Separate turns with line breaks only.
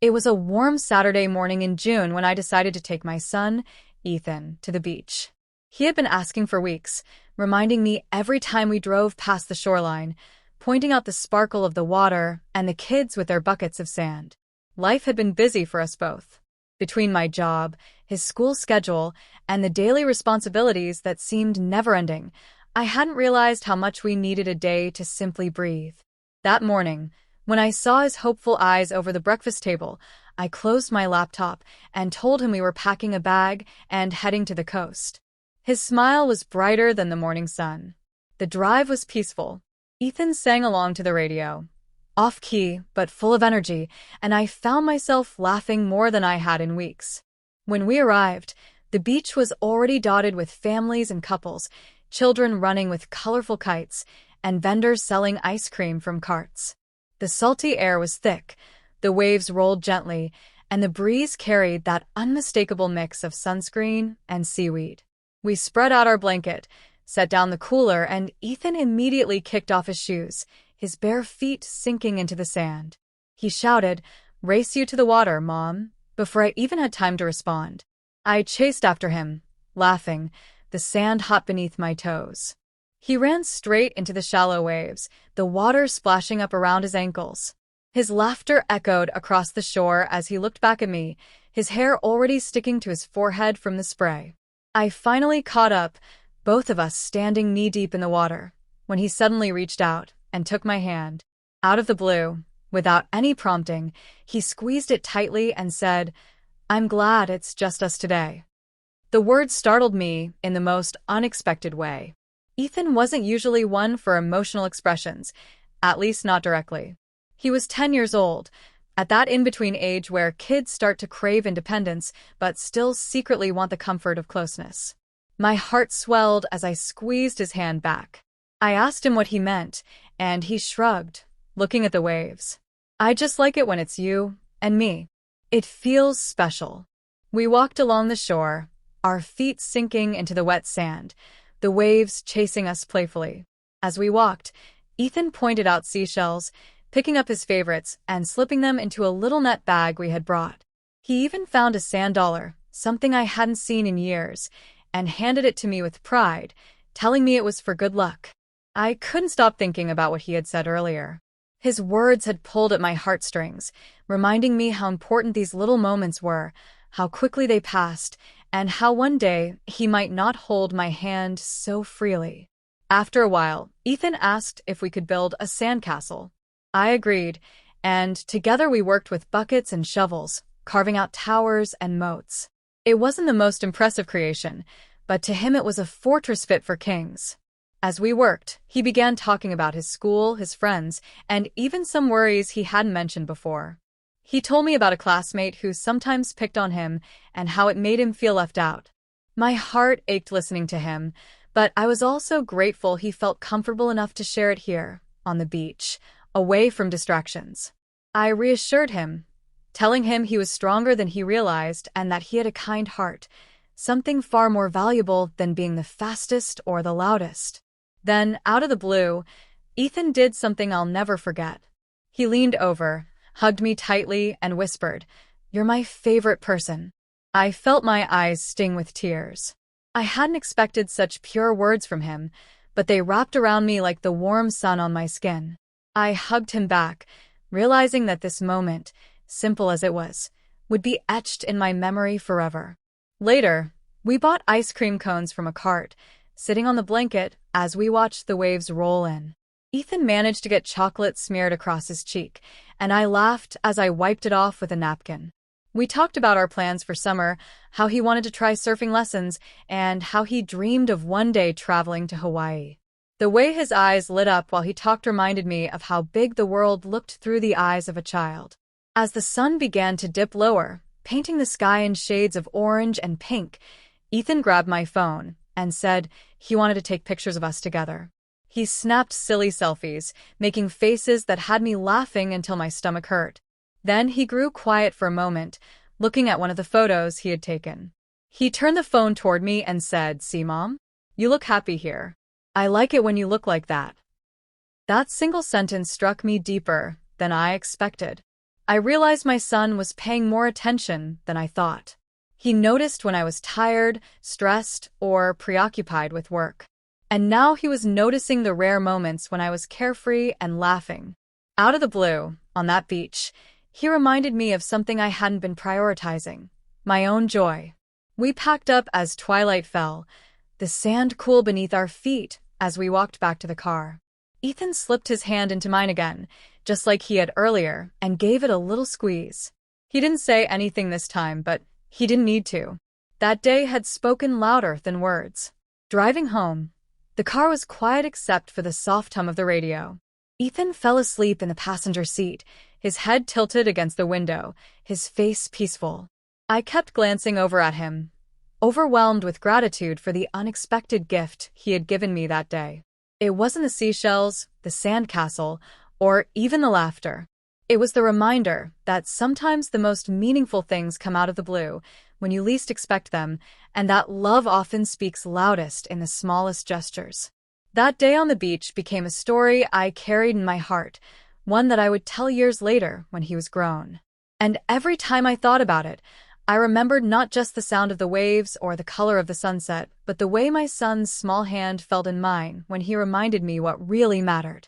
It was a warm Saturday morning in June when I decided to take my son, Ethan, to the beach. He had been asking for weeks, reminding me every time we drove past the shoreline, pointing out the sparkle of the water and the kids with their buckets of sand. Life had been busy for us both. Between my job, his school schedule, and the daily responsibilities that seemed never-ending, I hadn't realized how much we needed a day to simply breathe. That morning, when I saw his hopeful eyes over the breakfast table, I closed my laptop and told him we were packing a bag and heading to the coast. His smile was brighter than the morning sun. The drive was peaceful. Ethan sang along to the radio, off-key but full of energy, and I found myself laughing more than I had in weeks. When we arrived, the beach was already dotted with families and couples, children running with colorful kites, and vendors selling ice cream from carts. The salty air was thick, the waves rolled gently, and the breeze carried that unmistakable mix of sunscreen and seaweed. We spread out our blanket, set down the cooler, and Ethan immediately kicked off his shoes, his bare feet sinking into the sand. He shouted, "Race you to the water, Mom," before I even had time to respond. I chased after him, laughing, the sand hot beneath my toes. He ran straight into the shallow waves, the water splashing up around his ankles. His laughter echoed across the shore as he looked back at me, his hair already sticking to his forehead from the spray. I finally caught up, both of us standing knee-deep in the water, when he suddenly reached out and took my hand. Out of the blue, without any prompting, he squeezed it tightly and said, "I'm glad it's just us today." The words startled me in the most unexpected way. Ethan wasn't usually one for emotional expressions, at least not directly. He was 10 years old, at that in-between age where kids start to crave independence but still secretly want the comfort of closeness. My heart swelled as I squeezed his hand back. I asked him what he meant, and he shrugged, looking at the waves. "I just like it when it's you and me. It feels special." We walked along the shore, our feet sinking into the wet sand, the waves chasing us playfully. As we walked, Ethan pointed out seashells, picking up his favorites and slipping them into a little net bag we had brought. He even found a sand dollar, something I hadn't seen in years, and handed it to me with pride, telling me it was for good luck. I couldn't stop thinking about what he had said earlier. His words had pulled at my heartstrings, reminding me how important these little moments were, how quickly they passed, and how one day he might not hold my hand so freely. After a while, Ethan asked if we could build a sandcastle. I agreed, and together we worked with buckets and shovels, carving out towers and moats. It wasn't the most impressive creation, but to him it was a fortress fit for kings. As we worked, he began talking about his school, his friends, and even some worries he hadn't mentioned before. He told me about a classmate who sometimes picked on him and how it made him feel left out. My heart ached listening to him, but I was also grateful he felt comfortable enough to share it here, on the beach, away from distractions. I reassured him, telling him he was stronger than he realized and that he had a kind heart, something far more valuable than being the fastest or the loudest. Then, out of the blue, Ethan did something I'll never forget. He leaned over, hugged me tightly, and whispered, "You're my favorite person." I felt my eyes sting with tears. I hadn't expected such pure words from him, but they wrapped around me like the warm sun on my skin. I hugged him back, realizing that this moment, simple as it was, would be etched in my memory forever. Later, we bought ice cream cones from a cart, sitting on the blanket as we watched the waves roll in. Ethan managed to get chocolate smeared across his cheek, and I laughed as I wiped it off with a napkin. We talked about our plans for summer, how he wanted to try surfing lessons, and how he dreamed of one day traveling to Hawaii. The way his eyes lit up while he talked reminded me of how big the world looked through the eyes of a child. As the sun began to dip lower, painting the sky in shades of orange and pink, Ethan grabbed my phone and said he wanted to take pictures of us together. He snapped silly selfies, making faces that had me laughing until my stomach hurt. Then he grew quiet for a moment, looking at one of the photos he had taken. He turned the phone toward me and said, "See, Mom? You look happy here. I like it when you look like that." That single sentence struck me deeper than I expected. I realized my son was paying more attention than I thought. He noticed when I was tired, stressed, or preoccupied with work. And now he was noticing the rare moments when I was carefree and laughing. Out of the blue, on that beach, he reminded me of something I hadn't been prioritizing: my own joy. We packed up as twilight fell, the sand cool beneath our feet as we walked back to the car. Ethan slipped his hand into mine again, just like he had earlier, and gave it a little squeeze. He didn't say anything this time, but he didn't need to. That day had spoken louder than words. Driving home, the car was quiet except for the soft hum of the radio. Ethan fell asleep in the passenger seat, his head tilted against the window, his face peaceful. I kept glancing over at him, overwhelmed with gratitude for the unexpected gift he had given me that day. It wasn't the seashells, the sandcastle, or even the laughter. It was the reminder that sometimes the most meaningful things come out of the blue, when you least expect them, and that love often speaks loudest in the smallest gestures. That day on the beach became a story I carried in my heart, one that I would tell years later when he was grown. And every time I thought about it, I remembered not just the sound of the waves or the color of the sunset, but the way my son's small hand felt in mine when he reminded me what really mattered.